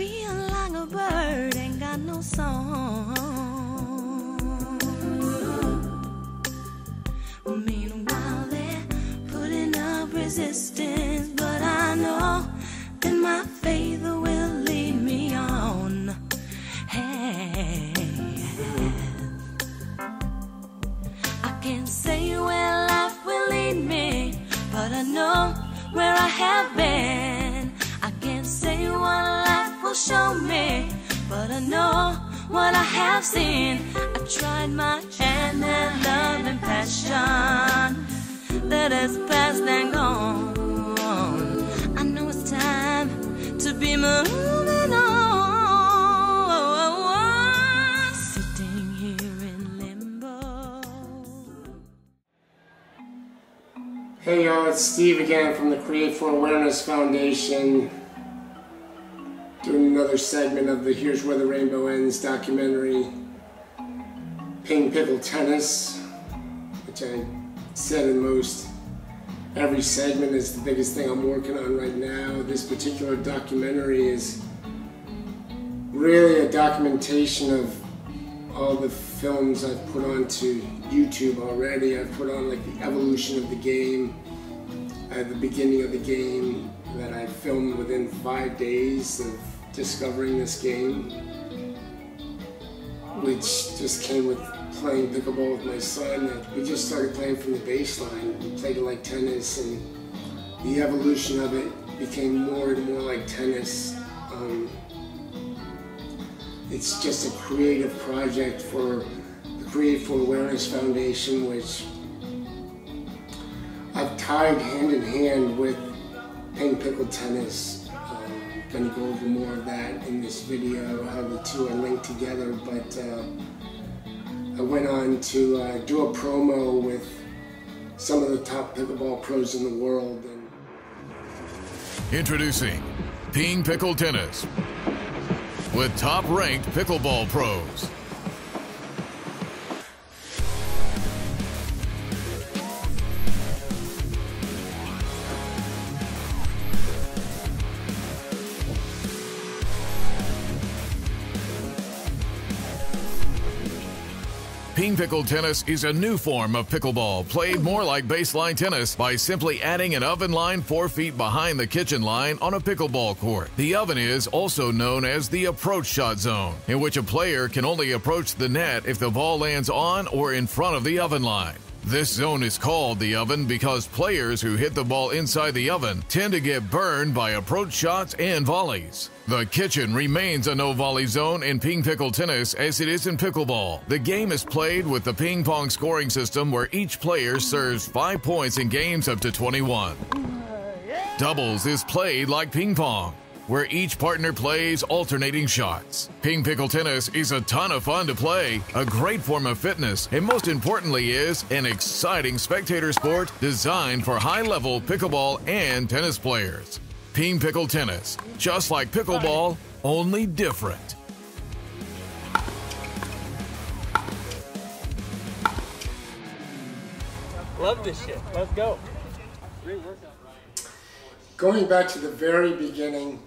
feel like a bird ain't got no song. Meanwhile, they're putting up resistance, but I know that my faith will lead me on. Hey, I can't say where life will lead me, but I know where I have been. I can't say what life will show me, but I know what I have seen. I tried my hand at love and passion that has passed and gone. I know it's time to be moving on, sitting here in limbo. Hey y'all, it's Steve again from the Create for Awareness Foundation, doing another segment of the Here's Where the Rainbow Ends documentary, Pickle Tennis, which I said in most every segment is the biggest thing I'm working on right now. This particular documentary is really a documentation of all the films I've put onto YouTube already. I've put on like the evolution of the game, the beginning of the game that I filmed within 5 days of discovering this game, which just came with playing pickleball with my son. We just started playing from the baseline. We played it like tennis, and the evolution of it became more and more like tennis. It's just a creative project for the Create for Awareness Foundation, which I've tied hand in hand with Pickle Tennis. I'm going to go over more of that in this video, how the two are linked together, but I went on to do a promo with some of the top pickleball pros in the world. Introducing Pickle Tennis with top-ranked pickleball pros. Pickle Tennis is a new form of pickleball played more like baseline tennis by simply adding an oven line 4 feet behind the kitchen line on a pickleball court. The oven is also known as the approach shot zone, in which a player can only approach the net if the ball lands on or in front of the oven line. This zone is called the oven because players who hit the ball inside the oven tend to get burned by approach shots and volleys. The kitchen remains a no-volley zone in Pickle Tennis as it is in pickleball. The game is played with the ping pong scoring system where each player serves 5 points in games up to 21. Doubles is played like ping pong, where each partner plays alternating shots. Pickle Tennis is a ton of fun to play, a great form of fitness, and most importantly is an exciting spectator sport designed for high-level pickleball and tennis players. Pickle Tennis, just like pickleball, only different. Love this shit. Let's go. Going back to the very beginning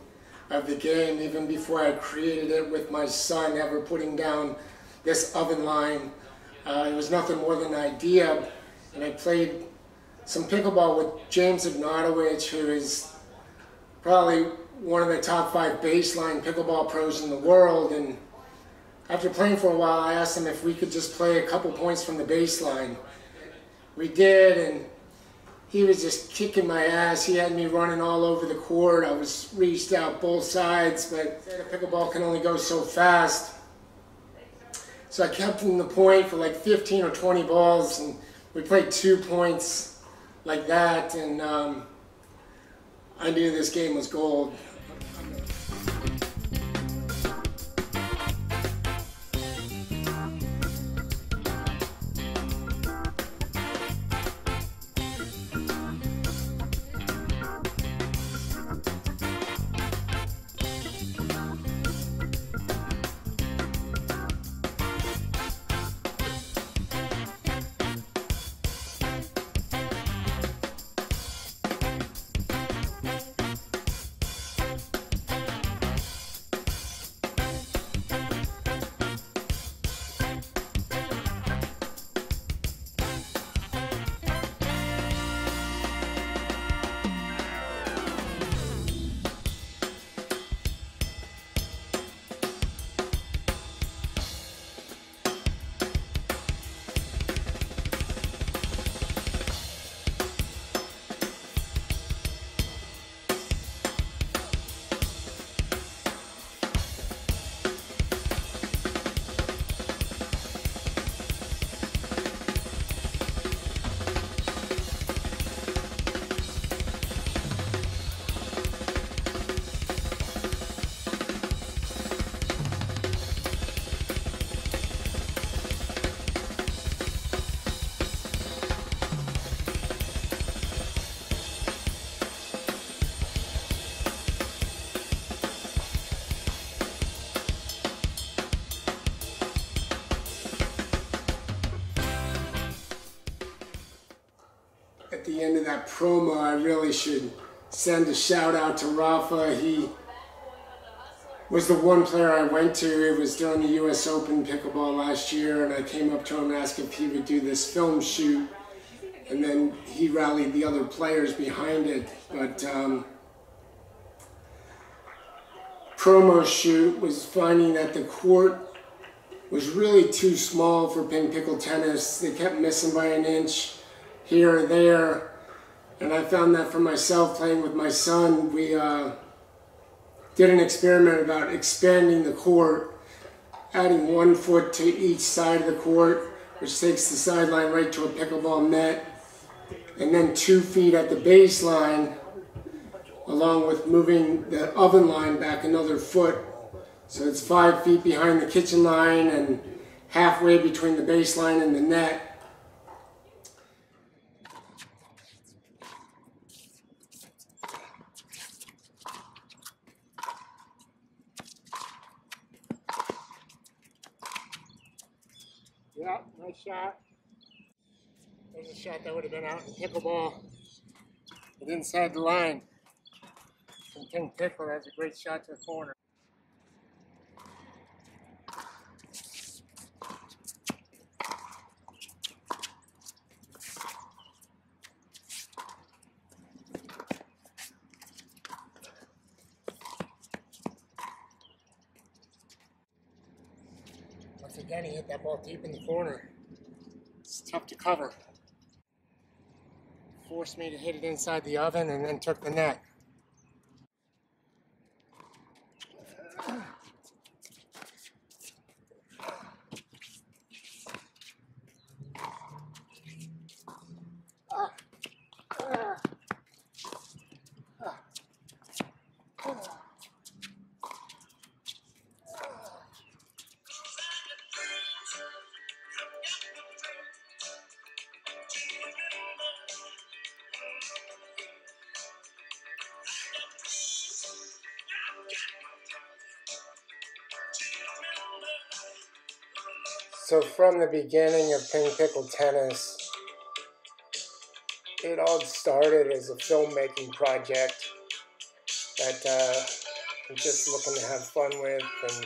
of the game, even before I created it with my son, ever putting down this oven line, it was nothing more than an idea. And I played some pickleball with James Ignatowicz, who is probably one of the top 5 baseline pickleball pros in the world. And after playing for a while, I asked him if we could just play a couple points from the baseline. We did, and he was just kicking my ass. He had me running all over the court. I was reached out both sides, but the pickleball can only go so fast. So I kept him the point for like 15 or 20 balls, and we played 2 points like that, and I knew this game was gold. the end of that promo, I really should send a shout out to Rafa. He was the one player I went to. It was during the US Open pickleball last year, and I came up to him and asked if he would do this film shoot, and then he rallied the other players behind it. But promo shoot was finding that the court was really too small for pickle tennis. They kept missing by an inch here or there, and I found that for myself playing with my son. We did an experiment about expanding the court, adding 1 foot to each side of the court, which takes the sideline right to a pickleball net, and then 2 feet at the baseline, along with moving the oven line back another foot. So it's 5 feet behind the kitchen line and halfway between the baseline and the net. Yeah, nice shot. There's a shot that would have been out in pickleball, but inside the line. And King Pickle has a great shot to the corner. Once again, he hit that ball deep in the corner. It's tough to cover. Forced me to hit it inside the oven and then took the net. So from the beginning of Pickle Tennis, it all started as a filmmaking project that I'm just looking to have fun with, and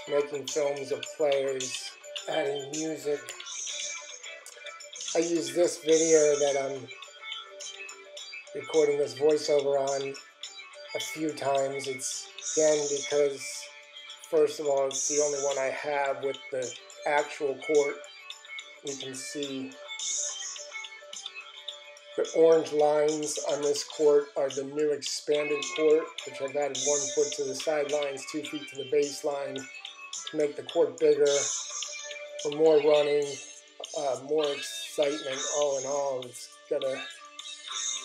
making films of players, adding music. I use this video that I'm recording this voiceover on a few times. It's again because, first of all, it's the only one I have with the actual court. You can see the orange lines on this court are the new expanded court, which I've added 1 foot to the sidelines, 2 feet to the baseline to make the court bigger, for more running, more excitement. All in all, it's gonna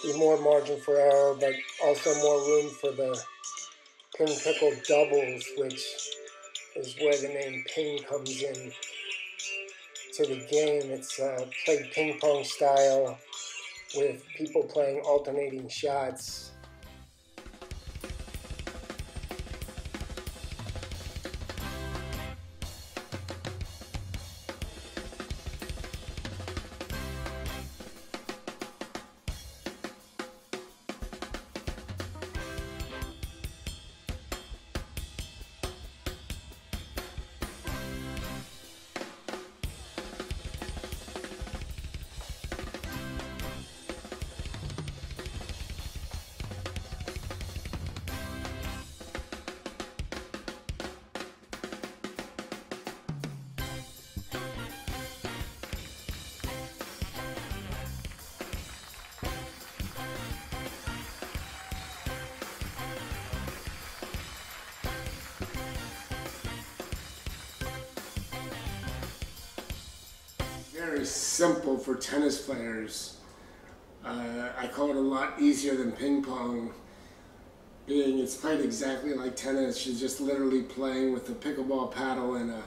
be more margin for error, but also more room for the ping pickle doubles, which is where the name ping comes in to the game. It's played ping pong style with people playing alternating shots. Very simple for tennis players. I call it a lot easier than ping pong, being it's played exactly like tennis. You're just literally playing with a pickleball paddle and a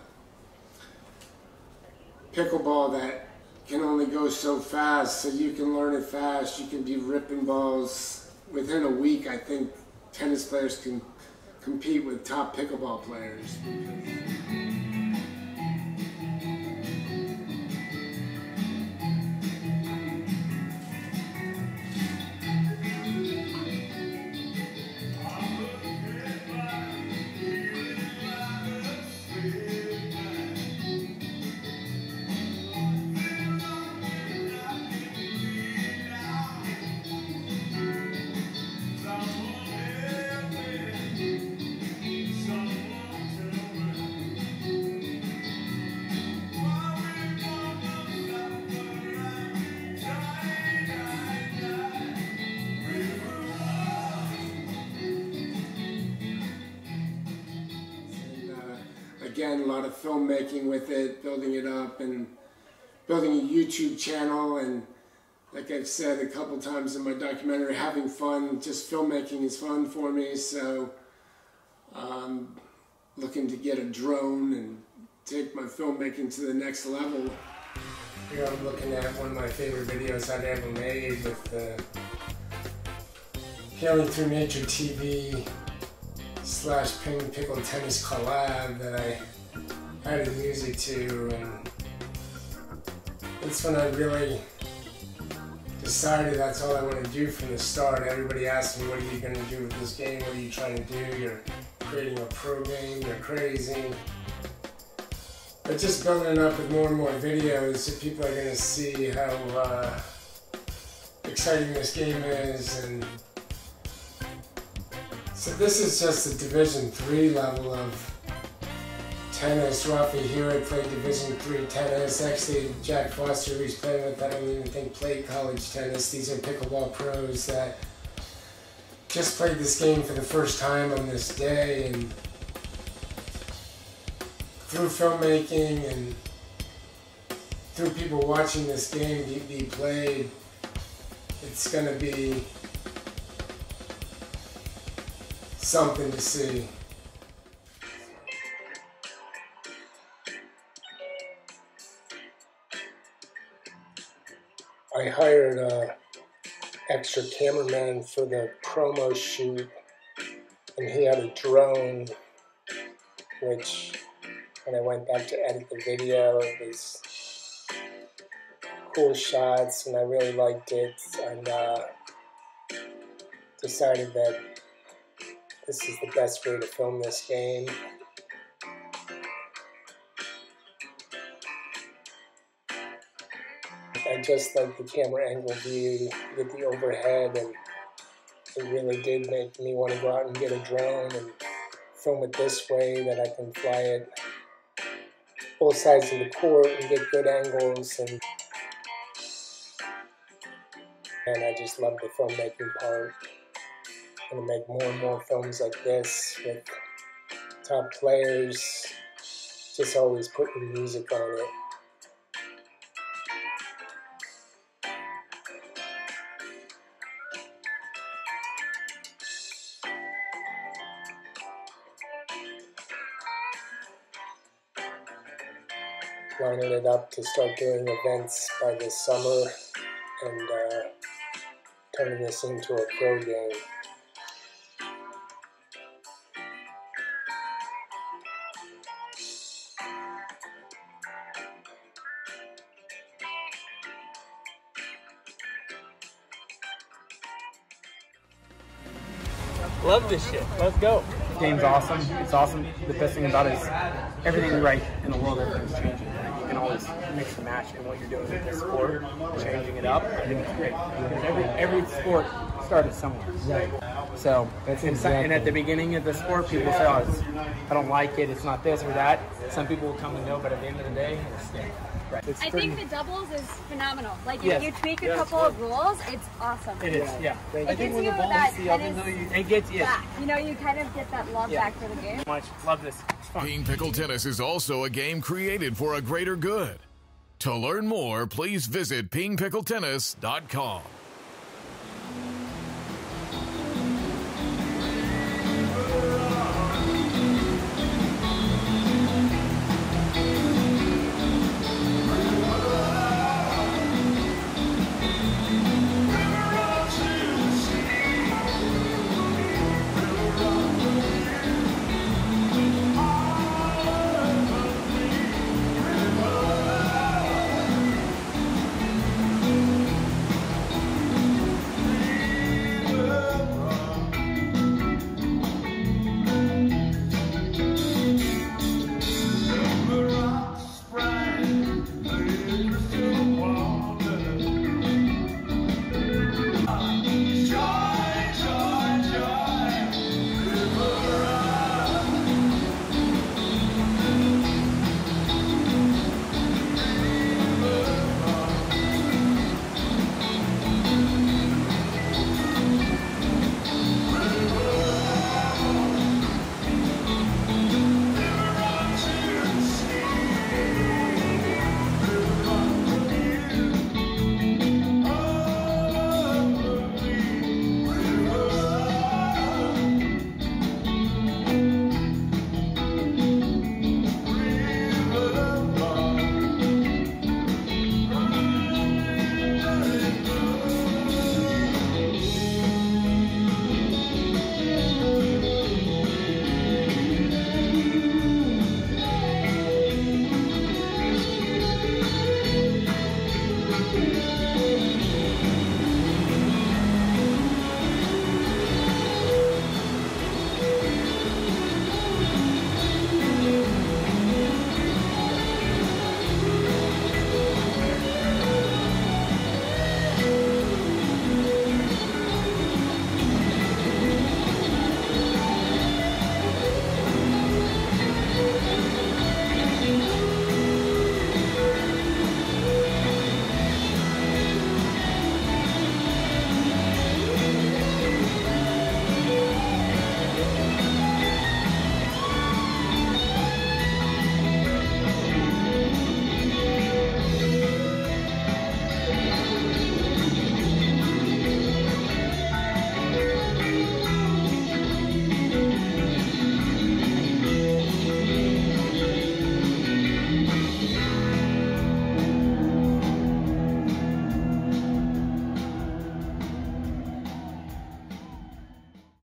pickleball that can only go so fast, so you can learn it fast. You can be ripping balls. Within a week, I think tennis players can compete with top pickleball players. again, a lot of filmmaking with it, building it up, and building a YouTube channel, and like I've said a couple times in my documentary, having fun. Just filmmaking is fun for me, so looking to get a drone and take my filmmaking to the next level. Here I'm looking at one of my favorite videos I'd ever made with the Healing Through Nature TV / Pickle Tennis collab that I added music to, and it's when I really decided that's all I want to do from the start. Everybody asked me, what are you going to do with this game? What are you trying to do? You're creating a pro game, you're crazy. But just building it up with more and more videos, so people are going to see how exciting this game is. And so this is just a Division III level of tennis. Rafi here played Division III tennis. Actually, Jack Foster, who's playing with, I don't even think played college tennis. These are pickleball pros that just played this game for the first time on this day, and through filmmaking and through people watching this game be played, it's going to be something to see. I hired an extra cameraman for the promo shoot, and he had a drone, which when I went back to edit the video, it was cool shots, and I really liked it, and decided that this is the best way to film this game. I just like the camera angle view, get the overhead, and it really did make me want to go out and get a drone and film it this way, that I can fly it both sides of the court and get good angles, and I just love the filmmaking part. I'm going to make more and more films like this with top players, just always putting music on it. Lining it up to start doing events by this summer, and turning this into a pro game. Love this shit. Let's go. This game's awesome. It's awesome. The best thing about it is everything right in the world, everything's changing. You can always mix and match in what you're doing in this sport, changing it up. I think it's great. Because every sport started somewhere. Right. So, and at the beginning of the sport, people say, oh, I don't like it, it's not this or that. Some people will come and go, but at the end of the day, it's right. I think the doubles is phenomenal. Like, if you tweak a couple of rules, it's awesome. It is, yeah. It gives you that tennis it gets back. You know, you kind of get that love back for the game. Much. Love this. It's fun. Ping Pickle Tennis is also a game created for a greater good. To learn more, please visit pingpickletennis.com.